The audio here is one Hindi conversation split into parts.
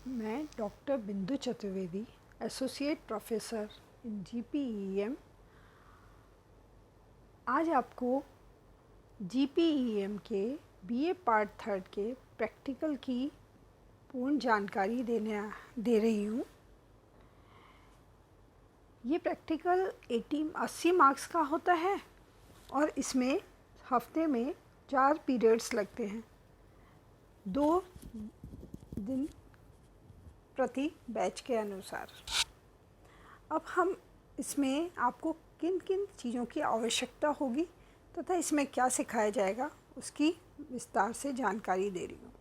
मैं डॉक्टर बिंदु चतुर्वेदी, एसोसिएट प्रोफेसर इन जीपीईएम, आज आपको जीपीईएम के बीए पार्ट 3 के प्रैक्टिकल की पूर्ण जानकारी दे रही हूँ। ये प्रैक्टिकल 80 मार्क्स का होता है और इसमें हफ्ते में 4 पीरियड्स लगते हैं, 2 दिन प्रति बैच के अनुसार। अब हम इसमें आपको किन किन चीज़ों की आवश्यकता होगी तथा इसमें क्या सिखाया जाएगा उसकी विस्तार से जानकारी दे रही हूँ।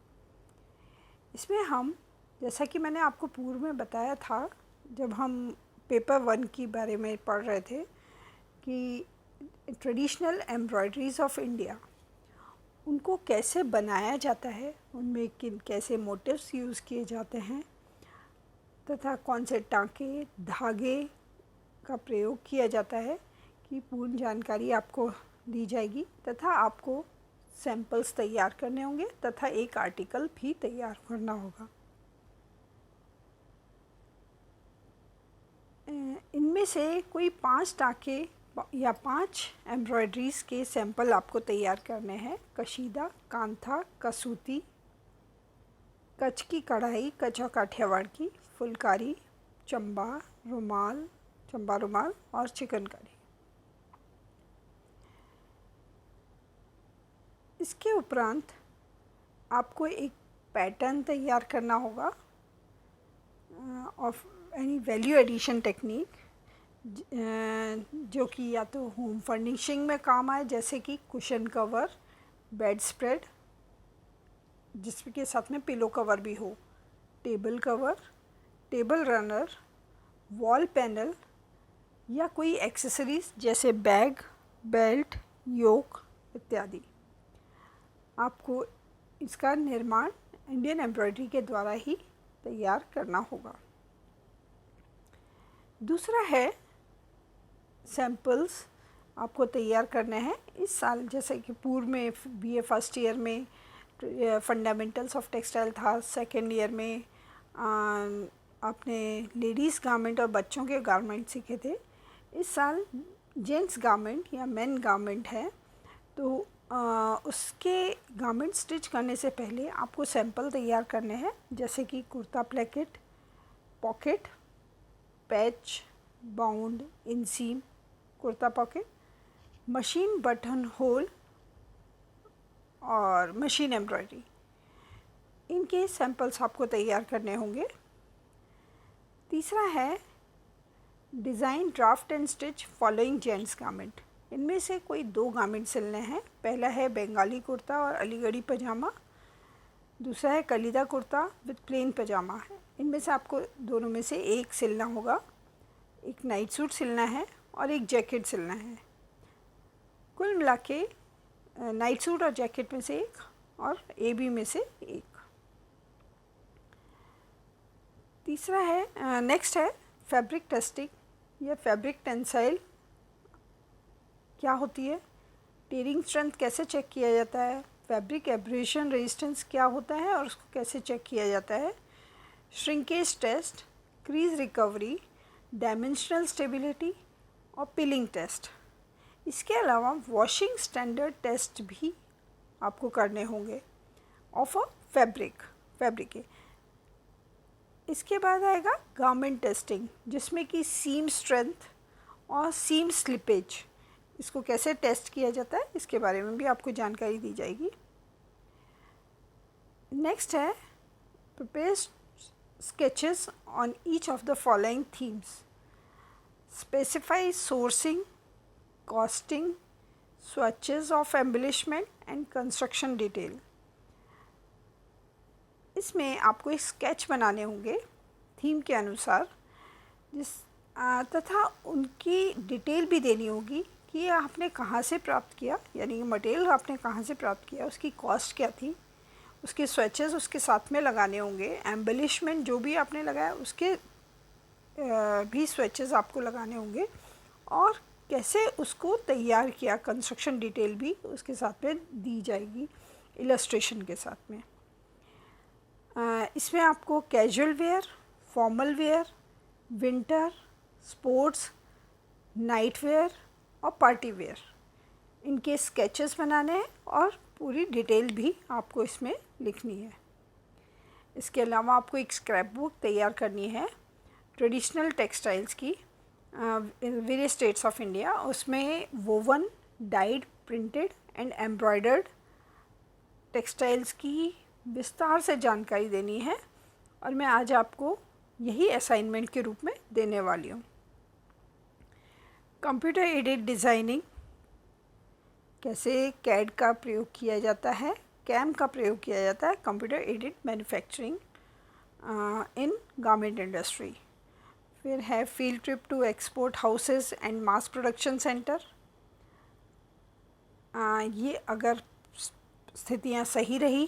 इसमें हम, जैसा कि मैंने आपको पूर्व में बताया था जब हम पेपर 1 के बारे में पढ़ रहे थे कि ट्रेडिशनल एम्ब्रॉयडरीज ऑफ इंडिया, उनको कैसे बनाया जाता है, उनमें किन कैसे मोटिव्स यूज़ किए जाते हैं तथा कौन से टाँके धागे का प्रयोग किया जाता है कि पूर्ण जानकारी आपको दी जाएगी तथा आपको सैंपल्स तैयार करने होंगे तथा एक आर्टिकल भी तैयार करना होगा। इनमें से कोई 5 टाँके या 5 एम्ब्रॉयडरीज़ के सैंपल आपको तैयार करने हैं। कशीदा, कांथा, कसूती, कच्छ की कढ़ाई, कच्छ और काठियावाड़ की, फुलकारी, चंबा रुमाल और चिकनकारी। इसके उपरांत आपको एक पैटर्न तैयार करना होगा of any value addition technique, जो कि या तो होम फर्निशिंग में काम आए, जैसे कि कुशन कवर, बेड स्प्रेड जिसके साथ में पिलो कवर भी हो, table cover, table runner, wall panel या कोई एक्सेसरीज जैसे बैग, बेल्ट, योक इत्यादि। आपको इसका निर्माण इंडियन एम्ब्रॉयडरी के द्वारा ही तैयार करना होगा। दूसरा है सैंपल्स आपको तैयार करने हैं इस साल। जैसे कि पूर्व में बीए फर्स्ट ईयर में फंडामेंटल्स ऑफ टेक्सटाइल था, सेकेंड ईयर में आपने लेडीज़ गारमेंट और बच्चों के गारमेंट सीखे थे। इस साल जेंट्स गारमेंट या मेन गारमेंट है, तो उसके गारमेंट स्टिच करने से पहले आपको सैंपल तैयार करने हैं, जैसे कि kurta placket, pocket, patch, bound, inseam, kurta pocket, machine button hole और मशीन एम्ब्रॉयडरी। इनके सैंपल्स आपको तैयार करने होंगे। तीसरा है design, draft and stitch following gents garment. इनमें से कोई 2 गारमेंट सिलने हैं। पहला है बंगाली कुर्ता और अलीगढ़ी पजामा, दूसरा है कलीदा कुर्ता विद प्लेन पजामा है। इनमें से आपको दोनों में से एक सिलना होगा। एक नाइट सूट सिलना है और एक जैकेट सिलना है। कुल मिला के नाइट सूट और जैकेट में से एक और एबी में से एक। तीसरा है नेक्स्ट है फैब्रिक टेस्टिंग या फैब्रिक टेंसाइल क्या होती है, टेयरिंग स्ट्रेंथ कैसे चेक किया जाता है, फैब्रिक एब्रेशन रेजिस्टेंस क्या होता है और उसको कैसे चेक किया जाता है, shrinkage test, crease recovery, dimensional stability और पिलिंग टेस्ट। इसके अलावा वॉशिंग स्टैंडर्ड टेस्ट भी आपको करने होंगे ऑफ अ फैब्रिक के। इसके बाद आएगा गारमेंट टेस्टिंग, जिसमें कि सीम स्ट्रेंथ और सीम स्लिपेज, इसको कैसे टेस्ट किया जाता है इसके बारे में भी आपको जानकारी दी जाएगी। नेक्स्ट है prepare sketches on each of the following themes, specify sourcing, costing, swatches of embellishment and construction detail. इसमें आपको एक स्केच बनाने होंगे थीम के अनुसार, तथा उनकी डिटेल भी देनी होगी कि आपने कहाँ से प्राप्त किया, यानी मटेरियल आपने कहाँ से प्राप्त किया, उसकी कॉस्ट क्या थी, उसके स्वैचेस उसके साथ में लगाने होंगे, एम्बेलिशमेंट जो भी आपने लगाया उसके भी स्वैचेस आपको लगाने होंगे और कैसे उसको तैयार किया, कंस्ट्रक्शन डिटेल भी उसके साथ में दी जाएगी इलस्ट्रेशन के साथ में। इसमें आपको casual wear, formal wear, winter, sports, night where और पार्टी वेयर इनके स्केचेस बनाने हैं और पूरी डिटेल भी आपको इसमें लिखनी है। इसके अलावा आपको एक स्क्रैप बुक तैयार करनी है ट्रेडिशनल टेक्सटाइल्स की वेरियस स्टेट्स ऑफ इंडिया। उसमें woven, died, printed and embroidered textiles की विस्तार से जानकारी देनी है और मैं आज आपको यही असाइनमेंट के रूप में देने वाली हूँ। कंप्यूटर एडेड डिज़ाइनिंग, कैसे कैड का प्रयोग किया जाता है, कैम का प्रयोग किया जाता है, computer aided manufacturing in garment industry. फिर है field trip to export houses and mass production centre. ये अगर स्थितियाँ सही रही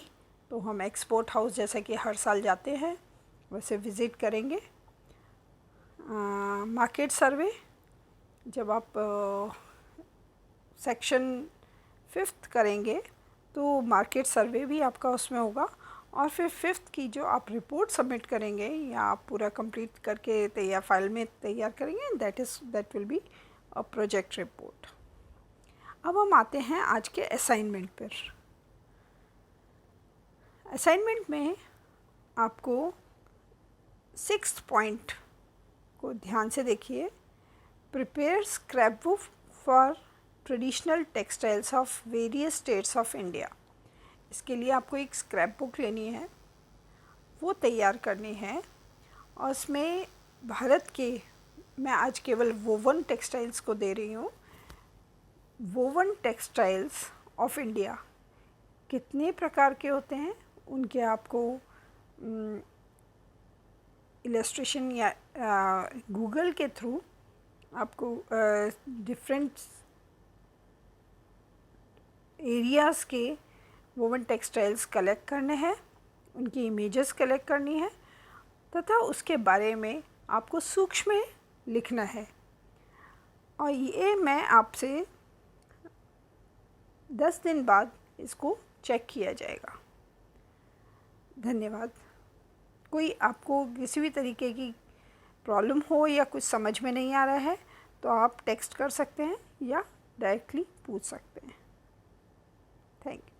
तो हम एक्सपोर्ट हाउस जैसे कि हर साल जाते हैं वैसे विज़िट करेंगे। मार्केट सर्वे, जब आप सेक्शन 5th करेंगे तो मार्केट सर्वे भी आपका उसमें होगा। और फिर 5th की जो आप रिपोर्ट सबमिट करेंगे या आप पूरा कंप्लीट करके तैयार फाइल में तैयार करेंगे, that will be a project report. अब हम आते हैं आज के असाइनमेंट पर। असाइनमेंट में आपको 6th पॉइंट को ध्यान से देखिए। Prepare scrap book for traditional textiles of various states of India. इसके लिए आपको एक स्क्रैप बुक लेनी है, वो तैयार करनी है और उसमें भारत के, मैं आज केवल वोवन टेक्सटाइल्स को दे रही हूँ, वोवन टेक्सटाइल्स ऑफ इंडिया कितने प्रकार के होते हैं उनके आपको इलस्ट्रेशन या गूगल के थ्रू आपको डिफरेंट एरियाज़ के वोवन टेक्सटाइल्स कलेक्ट करने हैं, उनकी इमेजेस कलेक्ट करनी है तथा उसके बारे में आपको सूक्ष्म में लिखना है। और ये मैं आपसे 10 दिन बाद इसको चेक किया जाएगा। धन्यवाद। कोई आपको किसी भी तरीके की प्रॉब्लम हो या कुछ समझ में नहीं आ रहा है तो आप टेक्स्ट कर सकते हैं या डायरेक्टली पूछ सकते हैं। Thank you.